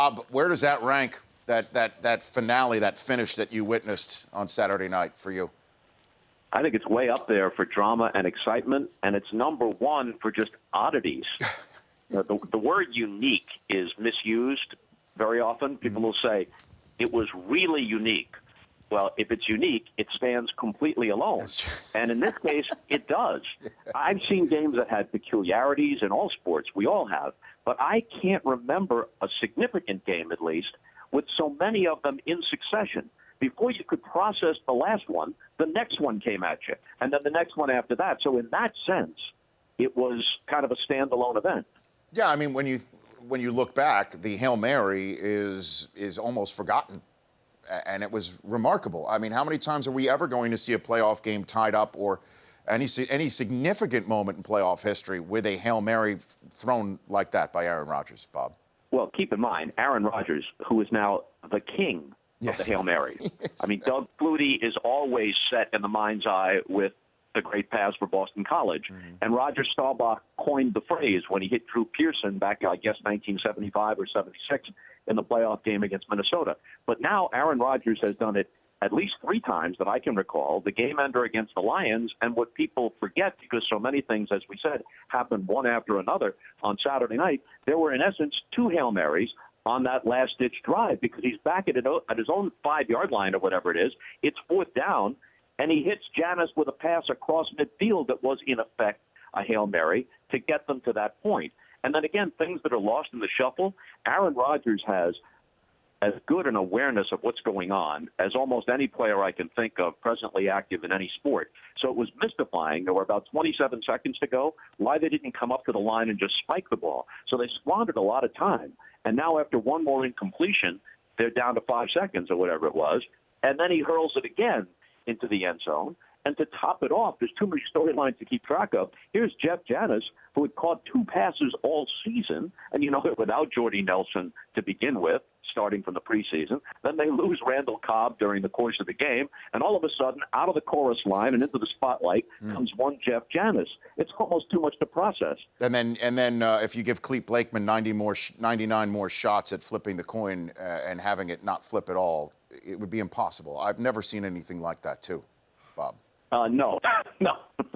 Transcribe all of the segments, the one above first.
Bob, where does that rank, that finale, that finish that you witnessed on Saturday night for you? I think it's way up there for drama and excitement, and it's number one for just oddities. The word unique is misused very often. People will say, it was really unique. Well, if it's unique, it stands completely alone. And in this case, it does. I've seen games that had peculiarities in all sports. We all have. But I can't remember a significant game, at least, with so many of them in succession. Before you could process the last one, the next one came at you, and then the next one after that. So in that sense, it was kind of a standalone event. Yeah, I mean, when you look back, the Hail Mary is almost forgotten. And it was remarkable. I mean, how many times are we ever going to see a playoff game tied up or any significant moment in playoff history with a Hail Mary thrown like that by Aaron Rodgers, Bob? Well, keep in mind, Aaron Rodgers, who is now the king of the Hail Mary. Yes. I mean, Doug Flutie is always set in the mind's eye with the great pass for Boston College. And Roger Staubach coined the phrase when he hit Drew Pearson back, I guess, 1975 or 76 in the playoff game against Minnesota. But now Aaron Rodgers has done it at least 3 times that I can recall, the game ender against the Lions, and what people forget, because so many things, as we said, happened one after another on Saturday night, there were in essence 2 Hail Marys on that last-ditch drive, because he's back at his own 5-yard line or whatever it is. It's 4th down, and he hits Janis with a pass across midfield that was, in effect, a Hail Mary to get them to that point. And then again, things that are lost in the shuffle, Aaron Rodgers has as good an awareness of what's going on as almost any player I can think of presently active in any sport. So it was mystifying. There were about 27 seconds to go, why they didn't come up to the line and just spike the ball. So they squandered a lot of time. And now after one more incompletion, they're down to 5 seconds or whatever it was. And then he hurls it again into the end zone. And to top it off, there's too many storylines to keep track of. Here's Jeff Janis, who had caught 2 passes all season, and you know, without Jordy Nelson to begin with, starting from the preseason. Then they lose Randall Cobb during the course of the game, and all of a sudden, out of the chorus line and into the spotlight comes one Jeff Janis. It's almost too much to process. And then, if you give Clete Blakeman 99 more shots at flipping the coin and having it not flip at all, it would be impossible. I've never seen anything like that, too, Bob. No.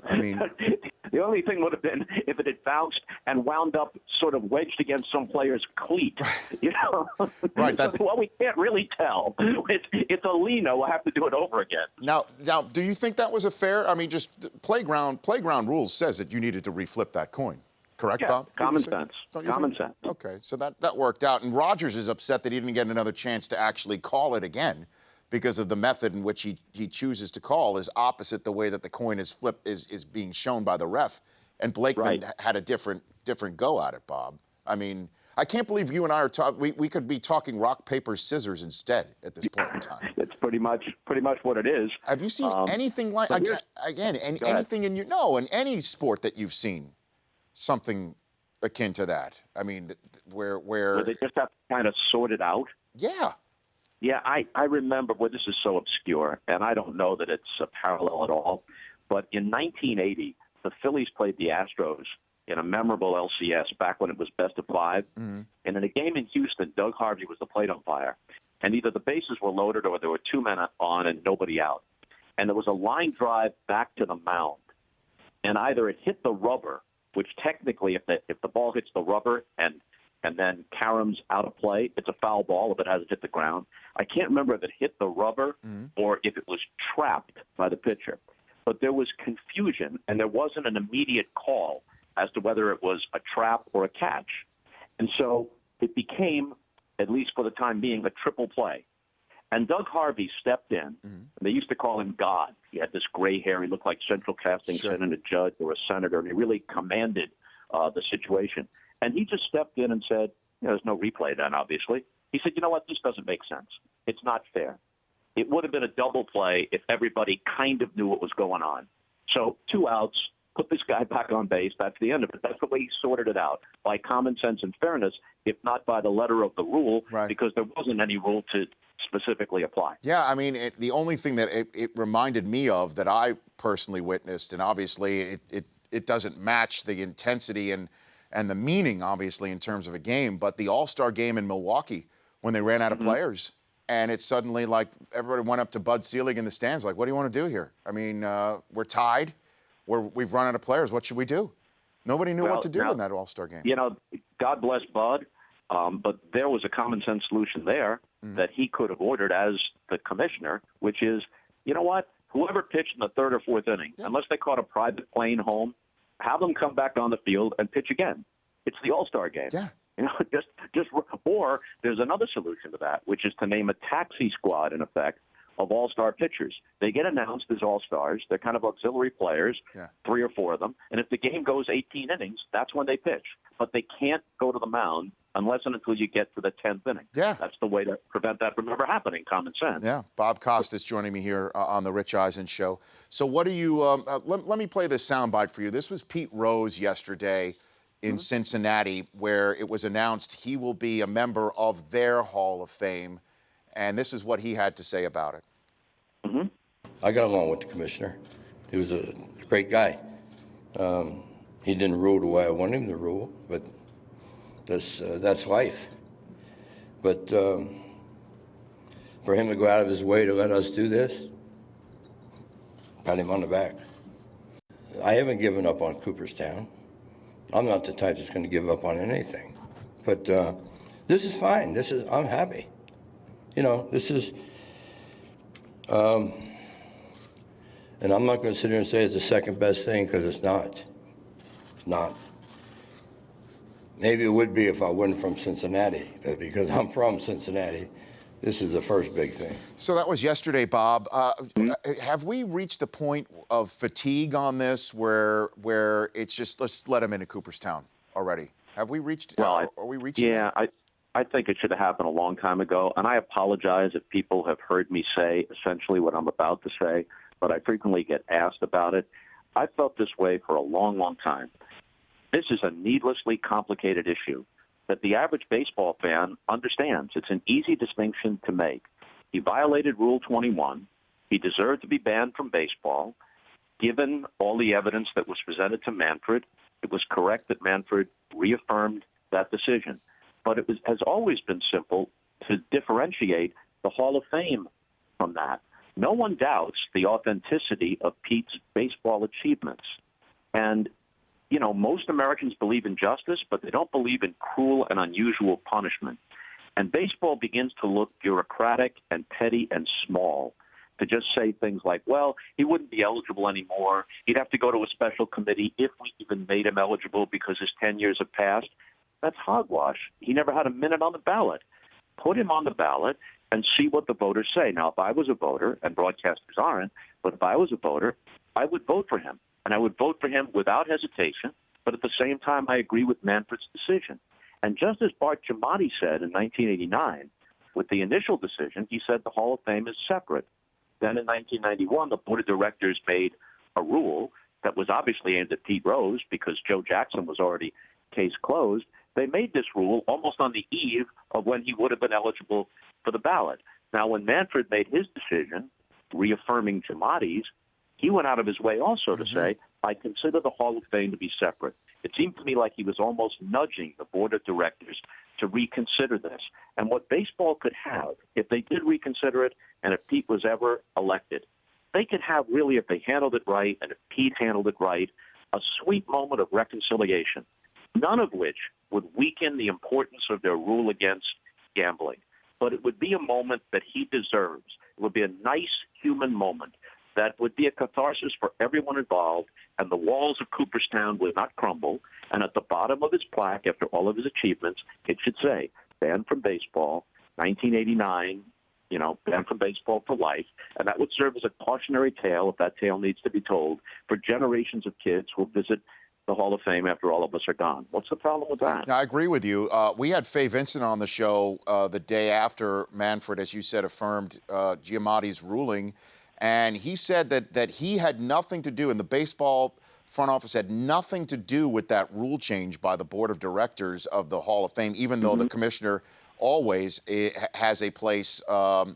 I mean, the only thing would have been if it had bounced and wound up sort of wedged against some player's cleat. You know? Right. Well, we can't really tell. It's a Lino. We'll have to do it over again. Now, do you think that was a fair? I mean, just playground rules says that you needed to reflip that coin. Correct, Yeah, Bob? common sense. Common sense. Okay, so that worked out. And Rodgers is upset that he didn't get another chance to actually call it again, because of the method in which he chooses to call is opposite the way that the coin is flipped is being shown by the ref. And Blakeman had a different go at it, Bob. I mean, I can't believe you and I are talking. We could be talking rock, paper, scissors instead at this point in time. It's pretty much what it is. Have you seen anything like anything in in any sport that you've seen something akin to that? I mean, where they just have to kind of sort it out. Yeah. Yeah, I remember, well, this is so obscure, and I don't know that it's a parallel at all, but in 1980, the Phillies played the Astros in a memorable LCS back when it was best of 5. And in a game in Houston, Doug Harvey was the plate umpire, and either the bases were loaded or there were 2 men on and nobody out. And there was a line drive back to the mound, and either it hit the rubber, which technically, if the ball hits the rubber and then caroms out of play, it's a foul ball if it hasn't hit the ground. I can't remember if it hit the rubber or if it was trapped by the pitcher. But there was confusion, and there wasn't an immediate call as to whether it was a trap or a catch. And so it became, at least for the time being, a triple play. And Doug Harvey stepped in. And they used to call him God. He had this gray hair. He looked like Central Casting Senate, a judge or a senator, and he really commanded the situation. And he just stepped in and said, there's no replay then, obviously. He said, you know what, this doesn't make sense. It's not fair. It would have been a double play if everybody kind of knew what was going on. So 2 outs, put this guy back on base. That's the end of it. That's the way he sorted it out, by common sense and fairness, if not by the letter of the rule, because there wasn't any rule to specifically apply. Yeah, I mean, the only thing that it reminded me of that I personally witnessed, and obviously it doesn't match the intensity and the meaning, obviously, in terms of a game, but the All-Star game in Milwaukee, when they ran out of players. And it's suddenly like everybody went up to Bud Selig in the stands like, what do you want to do here? I mean, we're tied. We've run out of players. What should we do? Nobody knew what to do in that All-Star game. You know, God bless Bud, but there was a common sense solution there that he could have ordered as the commissioner, which is, you know what? Whoever pitched in the third or fourth inning, unless they caught a private plane home, have them come back on the field and pitch again. It's the All-Star game. Yeah. You know, or there's another solution to that, which is to name a taxi squad, in effect, of all-star pitchers. They get announced as all-stars. They're kind of auxiliary players, 3 or 4 of them. And if the game goes 18 innings, that's when they pitch. But they can't go to the mound unless and until you get to the 10th inning. Yeah. That's the way to prevent that from ever happening, common sense. Yeah. Bob Costas joining me here on the Rich Eisen Show. So what do you let me play this soundbite for you. This was Pete Rose yesterday in Cincinnati, where it was announced he will be a member of their Hall of Fame. And this is what he had to say about it. I got along with the commissioner. He was a great guy. He didn't rule the way I wanted him to rule, but that's life. But for him to go out of his way to let us do this, pat him on the back. I haven't given up on Cooperstown. I'm not the type that's going to give up on anything. But this is fine. I'm happy. You know, this is, and I'm not going to sit here and say it's the second best thing, because it's not. It's not. Maybe it would be if I wasn't from Cincinnati, but because I'm from Cincinnati, this is the first big thing. So that was yesterday, Bob. Have we reached the point of fatigue on this where it's just, let's let him into Cooperstown already? Have we reached, are we reaching that? I think it should have happened a long time ago, and I apologize if people have heard me say essentially what I'm about to say, but I frequently get asked about it. I felt this way for a long, long time. This is a needlessly complicated issue that the average baseball fan understands. It's an easy distinction to make. He violated Rule 21. He deserved to be banned from baseball. Given all the evidence that was presented to Manfred, it was correct that Manfred reaffirmed that decision. But it has always been simple to differentiate the Hall of Fame from that. No one doubts the authenticity of Pete's baseball achievements. And, you know, most Americans believe in justice, but they don't believe in cruel and unusual punishment. And baseball begins to look bureaucratic and petty and small to just say things like, well, he wouldn't be eligible anymore. He'd have to go to a special committee if we even made him eligible because his 10 years have passed. That's hogwash. He never had a minute on the ballot. Put him on the ballot and see what the voters say. Now, if I was a voter, and broadcasters aren't, but if I was a voter, I would vote for him. And I would vote for him without hesitation, but at the same time, I agree with Manfred's decision. And just as Bart Giamatti said in 1989, with the initial decision, he said the Hall of Fame is separate. Then in 1991, the board of directors made a rule that was obviously aimed at Pete Rose because Joe Jackson was already case closed. They made this rule almost on the eve of when he would have been eligible for the ballot. Now, when Manfred made his decision, reaffirming Giamatti's, he went out of his way also to say, I consider the Hall of Fame to be separate. It seemed to me like he was almost nudging the board of directors to reconsider this. And what baseball could have, if they did reconsider it, and if Pete was ever elected, they could have really, if they handled it right, and if Pete handled it right, a sweet moment of reconciliation, none of which would weaken the importance of their rule against gambling. But it would be a moment that he deserves. It would be a nice human moment that would be a catharsis for everyone involved, and the walls of Cooperstown would not crumble. And at the bottom of his plaque, after all of his achievements, it should say, banned from baseball, 1989, banned from baseball for life. And that would serve as a cautionary tale, if that tale needs to be told, for generations of kids who will visit the Hall of Fame after all of us are gone. What's the problem with that? I agree with you. We had Faye Vincent on the show the day after Manfred, as you said, affirmed Giamatti's ruling. And he said that he had nothing to do, and the baseball front office had nothing to do with that rule change by the board of directors of the Hall of Fame, even though the commissioner always has a place on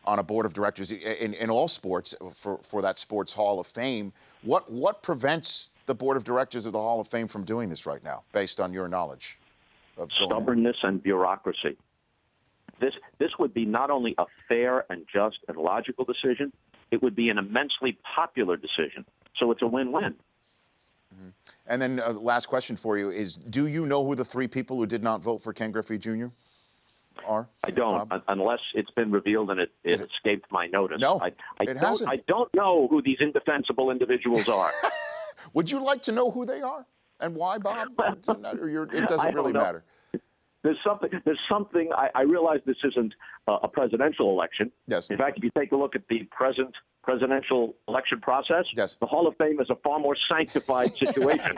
a board of directors in all sports for that sports Hall of Fame. What prevents the board of directors of the Hall of Fame from doing this right now, based on your knowledge of stubbornness and bureaucracy. this would be not only a fair and just and logical decision, it would be an immensely popular decision. So it's a win-win. And then last question for you is, do you know who the 3 people who did not vote for Ken Griffey Jr. are? I don't, unless it's been revealed and it escaped my notice. No, it hasn't. I don't know who these indefensible individuals are. Would you like to know who they are and why, Bob? It doesn't really matter. There's something. I realize this isn't a presidential election. Yes. In fact, if you take a look at the present presidential election process, yes, the Hall of Fame is a far more sanctified situation.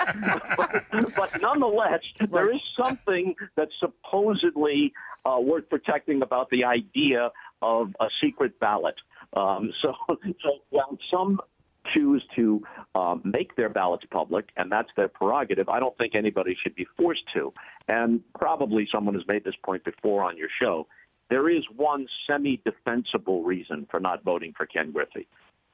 but nonetheless, there is something that's supposedly worth protecting about the idea of a secret ballot. So while some choose to make their ballots public, and that's their prerogative, I don't think anybody should be forced to. And probably someone has made this point before on your show. There is one semi-defensible reason for not voting for Ken Griffey.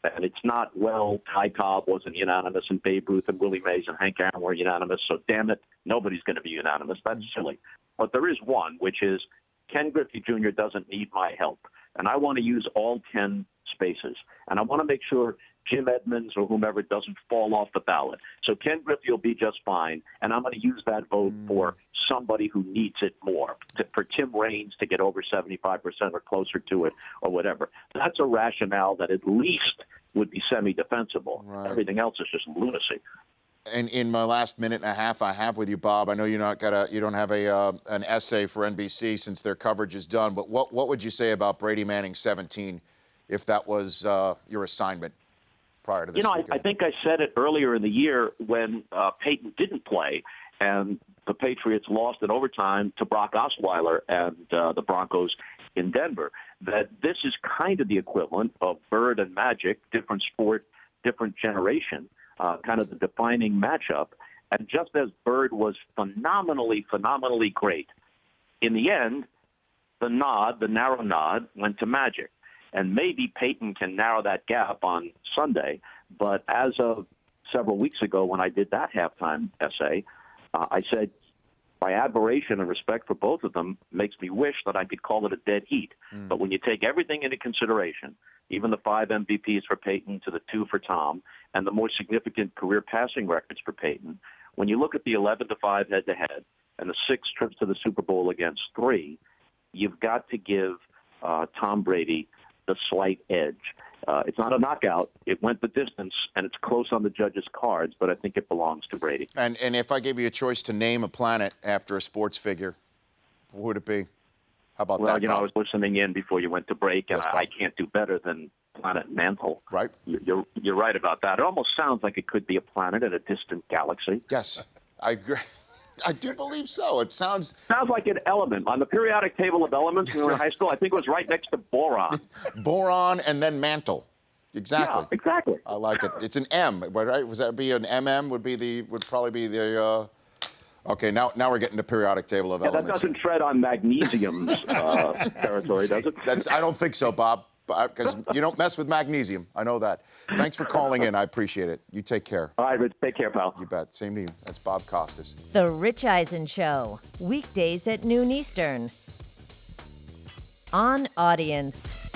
And it's not, well, Ty Cobb wasn't unanimous, and Babe Ruth and Willie Mays and Hank Aaron were unanimous, so damn it, nobody's going to be unanimous. That's silly. But there is one, which is Ken Griffey Jr. doesn't need my help. And I want to use all 10 spaces. And I want to make sure Jim Edmonds or whomever doesn't fall off the ballot. So Ken Griffey will be just fine, and I'm going to use that vote for somebody who needs it more, for Tim Raines to get over 75% or closer to it or whatever. That's a rationale that at least would be semi-defensible. Right. Everything else is just lunacy. And in my last minute and a half I have with you, Bob, I know you don't have an essay for NBC since their coverage is done, but what would you say about Brady Manning 17 if that was your assignment prior to this? I think I said it earlier in the year when Peyton didn't play and the Patriots lost in overtime to Brock Osweiler and the Broncos in Denver, that this is kind of the equivalent of Bird and Magic, different sport, different generation, kind of the defining matchup. And just as Bird was phenomenally great, in the end, the narrow nod, went to Magic. And maybe Peyton can narrow that gap on Sunday. But as of several weeks ago when I did that halftime essay, I said my admiration and respect for both of them makes me wish that I could call it a dead heat. But when you take everything into consideration, even the 5 MVPs for Peyton to the 2 for Tom, and the more significant career passing records for Peyton, when you look at the 11-5 head-to-head and the 6 trips to the Super Bowl against 3, you've got to give Tom Brady the slight edge. It's not a knockout. It went the distance, and it's close on the judges' cards, but I think it belongs to Brady. And if I gave you a choice to name a planet after a sports figure, what would it be? How about that? Well, I was listening in before you went to break, and I can't do better than Planet Mantle. Right. You're right about that. It almost sounds like it could be a planet in a distant galaxy. Yes, I agree. I do believe so. It sounds like an element. On the periodic table of elements when we were in high school, I think it was right next to boron. Boron and then mantle. Exactly. Yeah, exactly. I like it. It's an M, right? Was that be an MM? Would probably be the. Okay, now we're getting to periodic table of elements. That doesn't tread on magnesium's territory, does it? I don't think so, Bob. Because you don't mess with magnesium. I know that. Thanks for calling in. I appreciate it. You take care. All right, Rich. Take care, pal. You bet. Same to you. That's Bob Costas. The Rich Eisen Show, weekdays at noon Eastern. On Audience.